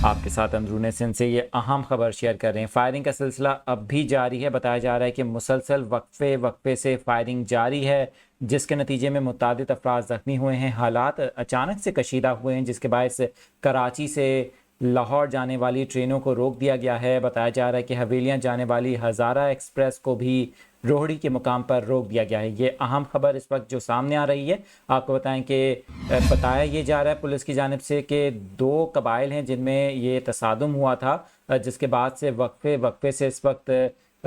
आपके साथ अंदरूनी सिंध से ये अहम खबर शेयर कर रहे हैं। फायरिंग का सिलसिला अब भी जारी है। बताया जा रहा है कि मुसलसल वक्फे से फायरिंग जारी है, जिसके नतीजे में मुतादिद अफराद ज़ख्मी हुए हैं। हालात अचानक से कशीदा हुए हैं, जिसके बायस कराची से लाहौर जाने वाली ट्रेनों को रोक दिया गया है। बताया जा रहा है कि हवेलियाँ जाने वाली हज़ारा एक्सप्रेस को भी रोहड़ी के मुकाम पर रोक दिया गया है। ये अहम खबर इस वक्त जो सामने आ रही है, आपको बताएं कि बताया ये जा रहा है पुलिस की जानिब से कि दो कबाइल हैं जिनमें ये तसादुम हुआ था, जिसके बाद से वक्फे से इस वक्त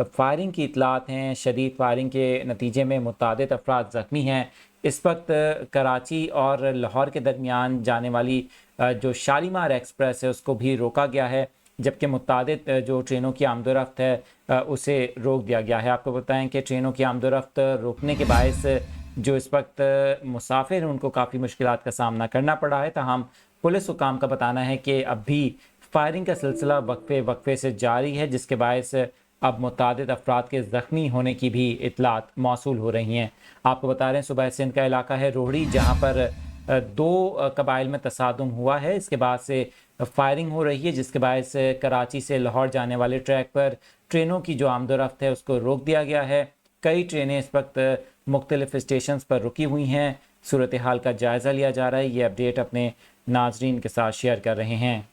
फायरिंग की इतलात हैं। शदीद फायरिंग के नतीजे में मुतादिद अफराद ज़ख्मी हैं। इस वक्त कराची और लाहौर के दरमियान जाने वाली जो शालीमार एक्सप्रेस है उसको भी रोका गया है, जबकि मुतादिद जो ट्रेनों की आमदोरफ्त है उसे रोक दिया गया है। आपको बताएं कि ट्रेनों की आमदोरफ्त रोकने के बायस जो इस वक्त मुसाफिर हैं उनको काफ़ी मुश्किलात का सामना करना पड़ा है। ताहम पुलिस हुकाम का बताना है कि अब भी फायरिंग का सिलसिला वक्फे से जारी है, जिसके बायस अब मुतादिद अफराद के ज़ख्मी होने की भी इतलात मौसूल हो रही हैं। आपको बता रहे हैं सुबह सिंध का इलाका है रोहड़ी, जहाँ पर दो कबाइल में तसादुम हुआ है। इसके बाद से फायरिंग हो रही है, जिसके बायस कराची से लाहौर जाने वाले ट्रैक पर ट्रेनों की जो आमदोरफ्त है उसको रोक दिया गया है। कई ट्रेनें इस वक्त मुख्तलिफ स्टेशन पर रुकी हुई हैं। सूरत हाल का जायज़ा लिया जा रहा है। ये अपडेट अपने नाजरीन के साथ शेयर कर रहे हैं।